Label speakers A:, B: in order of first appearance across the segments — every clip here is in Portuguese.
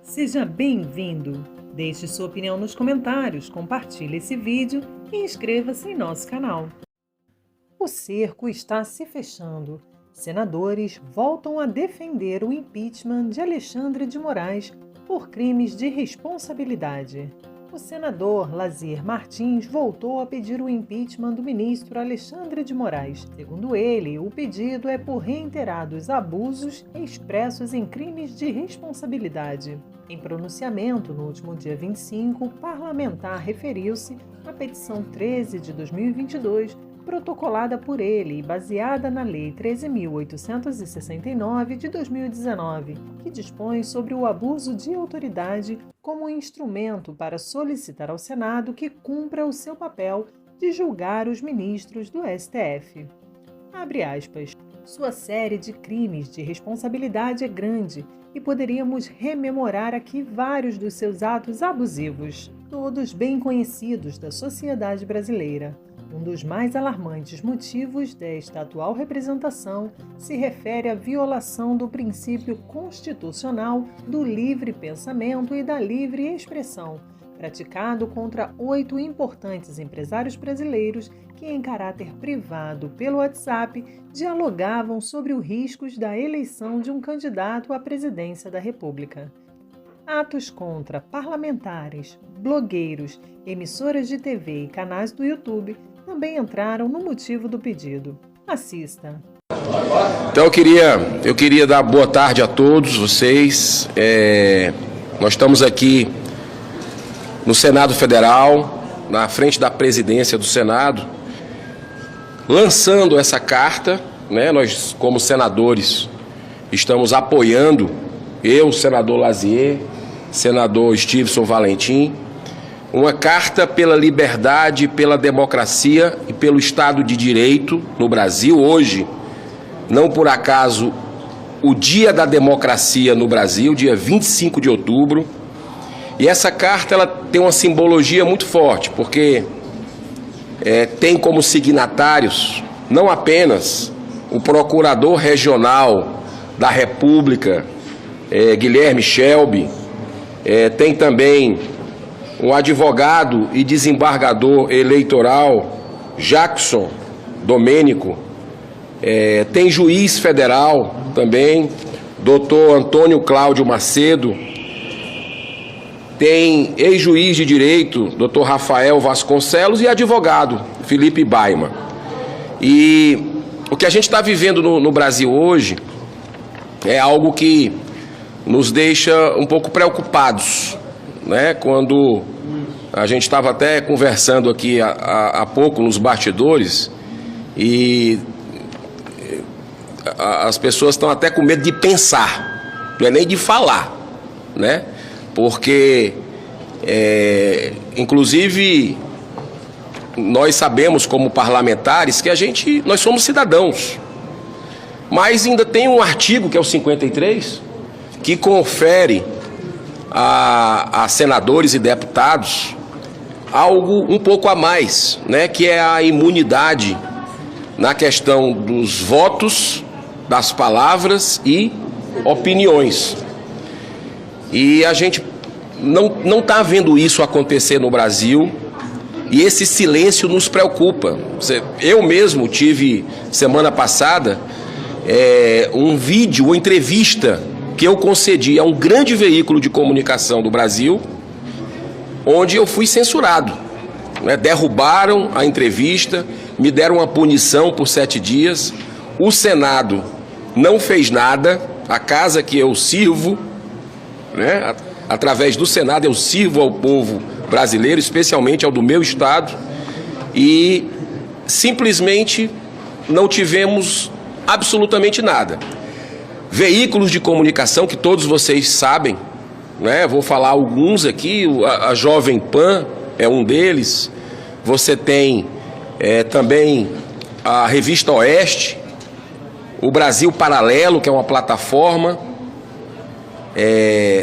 A: Seja bem-vindo! Deixe sua opinião nos comentários, compartilhe esse vídeo e inscreva-se em nosso canal. O cerco está se fechando. Senadores voltam a defender o impeachment de Alexandre de Moraes por crimes de responsabilidade. O senador Lazier Martins voltou a pedir o impeachment do ministro Alexandre de Moraes. Segundo ele, o pedido é por reiterados abusos expressos em crimes de responsabilidade. Em pronunciamento, no último dia 25, o parlamentar referiu-se à petição 13 de 2022, protocolada por ele e baseada na Lei 13.869 de 2019, que dispõe sobre o abuso de autoridade como instrumento para solicitar ao Senado que cumpra o seu papel de julgar os ministros do STF. Abre aspas. Sua série de crimes de responsabilidade é grande e poderíamos rememorar aqui vários dos seus atos abusivos, todos bem conhecidos da sociedade brasileira. Um dos mais alarmantes motivos desta atual representação se refere à violação do princípio constitucional do livre pensamento e da livre expressão, praticado contra 8 importantes empresários brasileiros que, em caráter privado pelo WhatsApp, dialogavam sobre os riscos da eleição de um candidato à presidência da República. Atos contra parlamentares, blogueiros, emissoras de TV e canais do YouTube também entraram no motivo do pedido. Assista.
B: Então eu queria dar boa tarde a todos vocês. Nós estamos aqui no Senado Federal, na frente da presidência do Senado, lançando essa carta, né? Nós, como senadores, estamos apoiando, eu, senador Lazier, senador Stevenson Valentim, uma carta pela liberdade, pela democracia e pelo Estado de Direito no Brasil. Hoje, não por acaso, o Dia da Democracia no Brasil, dia 25 de outubro. E essa carta ela tem uma simbologia muito forte, porque tem como signatários não apenas o Procurador Regional da República, Guilherme Shelby, tem também um advogado e desembargador eleitoral, Jackson Domênico, tem juiz federal também, doutor Antônio Cláudio Macedo, tem ex-juiz de direito, doutor Rafael Vasconcelos, e advogado, Felipe Baima. E o que a gente está vivendo no Brasil hoje é algo que nos deixa um pouco preocupados, né? Quando a gente estava até conversando aqui há pouco nos bastidores, e as pessoas estão até com medo de pensar, não é nem de falar, né? Porque, inclusive, nós sabemos como parlamentares que nós somos cidadãos, mas ainda tem um artigo, que é o 53, que confere a senadores e deputados algo um pouco a mais, né, que é a imunidade na questão dos votos, das palavras e opiniões. E a gente não está vendo isso acontecer no Brasil, e esse silêncio nos preocupa. Eu mesmo tive, semana passada, um vídeo, uma entrevista que eu concedi a um grande veículo de comunicação do Brasil, onde eu fui censurado, né? Derrubaram a entrevista, me deram uma punição por 7 dias, o Senado não fez nada, a casa que eu sirvo, né? Através do Senado eu sirvo ao povo brasileiro, especialmente ao do meu estado, e simplesmente não tivemos absolutamente nada. Veículos de comunicação que todos vocês sabem, né? Vou falar alguns aqui, a Jovem Pan é um deles, você tem também a Revista Oeste, o Brasil Paralelo, que é uma plataforma,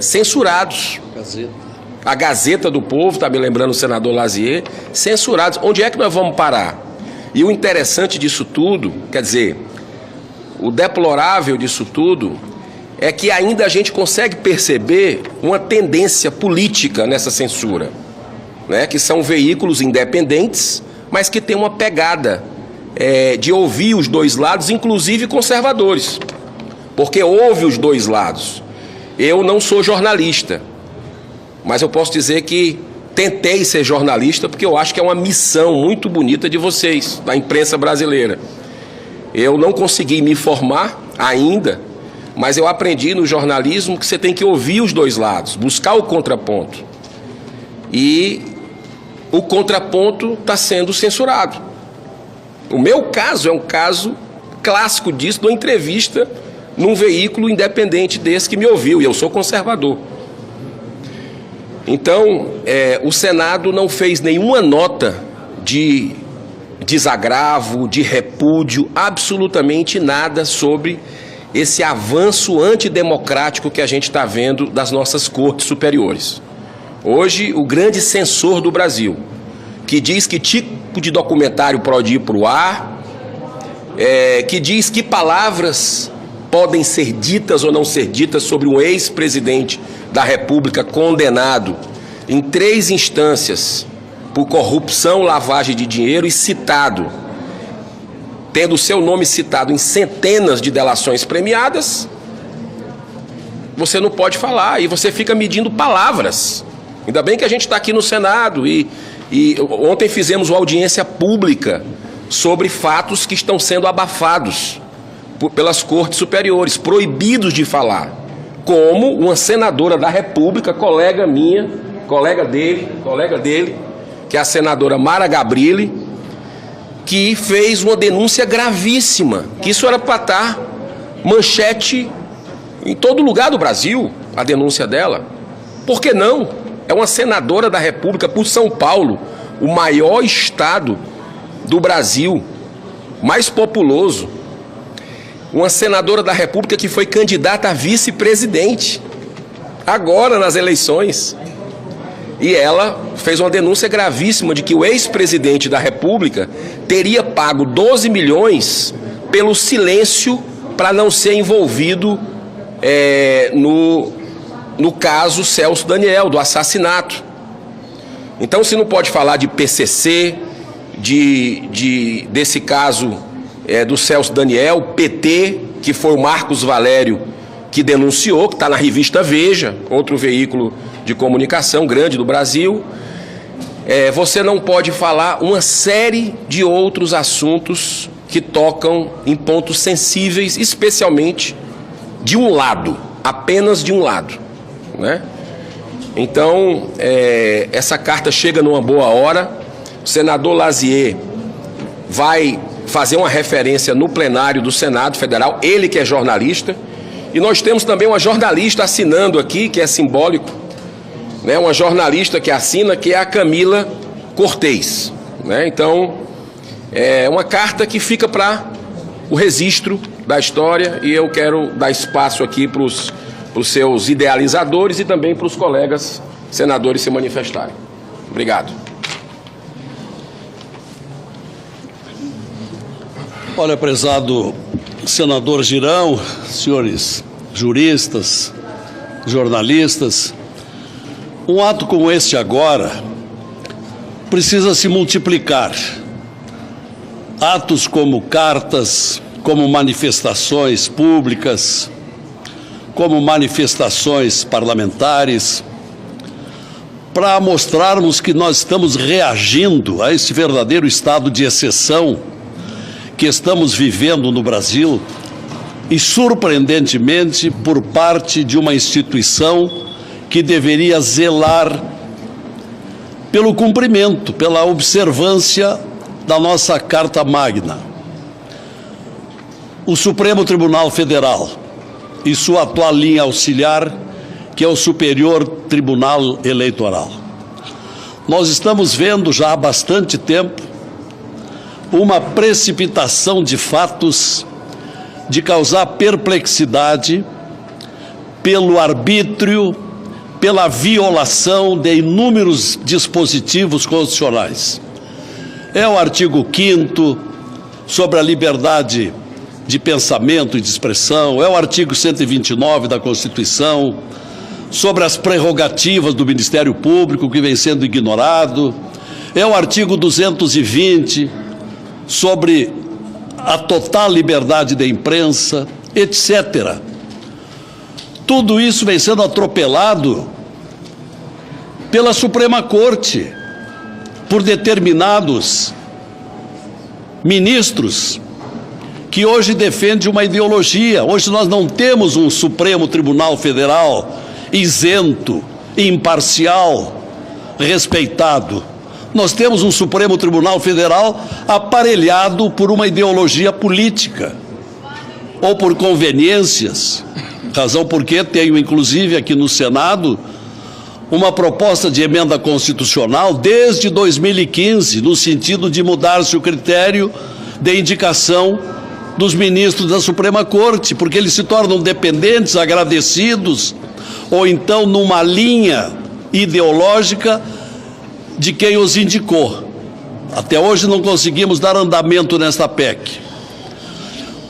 B: censurados. A Gazeta do Povo, está me lembrando o senador Lazier, censurados. Onde é que nós vamos parar? E o interessante disso tudo, quer dizer, o deplorável disso tudo é que ainda a gente consegue perceber uma tendência política nessa censura, né? Que são veículos independentes, mas que tem uma pegada de ouvir os dois lados, inclusive conservadores, porque ouve os dois lados. Eu não sou jornalista, mas eu posso dizer que tentei ser jornalista porque eu acho que é uma missão muito bonita de vocês, da imprensa brasileira. Eu não consegui me formar ainda, mas eu aprendi no jornalismo que você tem que ouvir os dois lados, buscar o contraponto. E o contraponto está sendo censurado. O meu caso é um caso clássico disso, de uma entrevista num veículo independente desse que me ouviu, e eu sou conservador. Então, o Senado não fez nenhuma nota de desagravo, de repúdio, absolutamente nada sobre esse avanço antidemocrático que a gente está vendo das nossas cortes superiores. Hoje, o grande censor do Brasil, que diz que tipo de documentário pode ir para o ar, que diz que palavras podem ser ditas ou não ser ditas sobre um ex-presidente da República condenado em 3 instâncias por corrupção, lavagem de dinheiro e citado, tendo seu nome citado em centenas de delações premiadas, você não pode falar e você fica medindo palavras. Ainda bem que a gente está aqui no Senado e ontem fizemos uma audiência pública sobre fatos que estão sendo abafados pelas cortes superiores, proibidos de falar, como uma senadora da República, colega minha, colega dele, que é a senadora Mara Gabrilli, que fez uma denúncia gravíssima, que isso era para estar manchete em todo lugar do Brasil, a denúncia dela. Por que não? É uma senadora da República por São Paulo, o maior estado do Brasil, mais populoso. Uma senadora da República que foi candidata a vice-presidente, agora nas eleições. E ela fez uma denúncia gravíssima de que o ex-presidente da República teria pago 12 milhões pelo silêncio para não ser envolvido no caso Celso Daniel, do assassinato. Então, se não pode falar de PCC, desse caso do Celso Daniel, PT, que foi o Marcos Valério que denunciou, que está na revista Veja, outro veículo de comunicação grande do Brasil, você não pode falar uma série de outros assuntos que tocam em pontos sensíveis, especialmente de um lado, apenas de um lado, né? Então, essa carta chega numa boa hora. O senador Lazier vai fazer uma referência no plenário do Senado Federal, ele que é jornalista, e nós temos também uma jornalista assinando aqui, que é simbólico, né? Uma jornalista que assina, que é a Camila Cortez, né? Então, é uma carta que fica para o registro da história, e eu quero dar espaço aqui para os seus idealizadores e também para os colegas senadores se manifestarem. Obrigado.
C: Olha, prezado senador Girão, senhores juristas, jornalistas, um ato como este agora precisa se multiplicar. Atos como cartas, como manifestações públicas, como manifestações parlamentares, para mostrarmos que nós estamos reagindo a esse verdadeiro estado de exceção que estamos vivendo no Brasil, e surpreendentemente por parte de uma instituição que deveria zelar pelo cumprimento, pela observância da nossa Carta Magna. O Supremo Tribunal Federal e sua atual linha auxiliar, que é o Superior Tribunal Eleitoral. Nós estamos vendo já há bastante tempo uma precipitação de fatos de causar perplexidade pelo arbítrio, pela violação de inúmeros dispositivos constitucionais. É o artigo 5º sobre a liberdade de pensamento e de expressão, é o artigo 129 da Constituição, sobre as prerrogativas do Ministério Público, que vem sendo ignorado, é o artigo 220, sobre a total liberdade da imprensa, etc. Tudo isso vem sendo atropelado pela Suprema Corte, por determinados ministros que hoje defendem uma ideologia. Hoje nós não temos um Supremo Tribunal Federal isento, imparcial, respeitado. Nós temos um Supremo Tribunal Federal aparelhado por uma ideologia política ou por conveniências, razão porque tenho inclusive aqui no Senado uma proposta de emenda constitucional desde 2015, no sentido de mudar-se o critério de indicação dos ministros da Suprema Corte, porque eles se tornam dependentes, agradecidos, ou então numa linha ideológica de quem os indicou. Até hoje não conseguimos dar andamento nesta PEC.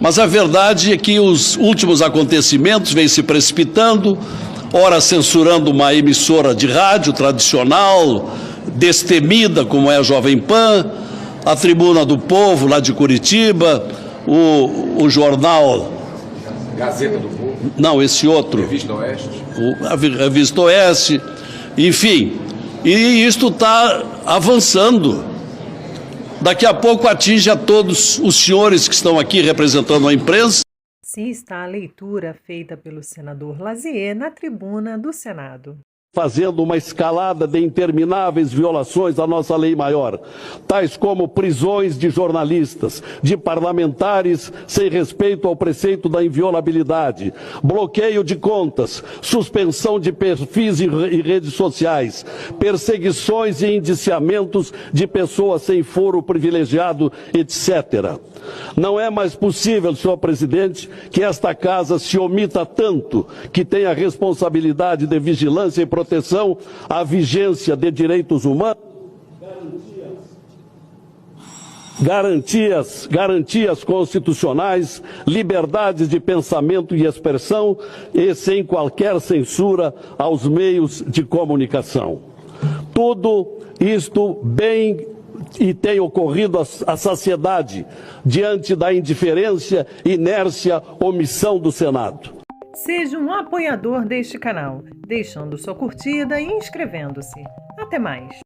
C: Mas a verdade é que os últimos acontecimentos vêm se precipitando, ora censurando uma emissora de rádio tradicional, destemida como é a Jovem Pan, a Tribuna do Povo lá de Curitiba, o jornal...
B: Gazeta do Povo.
C: Não, esse outro.
B: Revista Oeste.
C: A Revista Oeste, enfim. E isto está avançando. Daqui a pouco atinge a todos os senhores que estão aqui representando a imprensa.
A: Assim está a leitura feita pelo senador Lazier na tribuna do Senado.
C: Fazendo uma escalada de intermináveis violações à nossa lei maior, tais como prisões de jornalistas, de parlamentares sem respeito ao preceito da inviolabilidade, bloqueio de contas, suspensão de perfis em redes sociais, perseguições e indiciamentos de pessoas sem foro privilegiado, etc. Não é mais possível, senhor presidente, que esta casa se omita tanto que tenha responsabilidade de vigilância e proteção à vigência de direitos humanos, garantias constitucionais, liberdades de pensamento e expressão e sem qualquer censura aos meios de comunicação. Tudo isto bem e tem ocorrido à saciedade diante da indiferença, inércia, omissão do Senado.
A: Seja um apoiador deste canal, deixando sua curtida e inscrevendo-se. Até mais!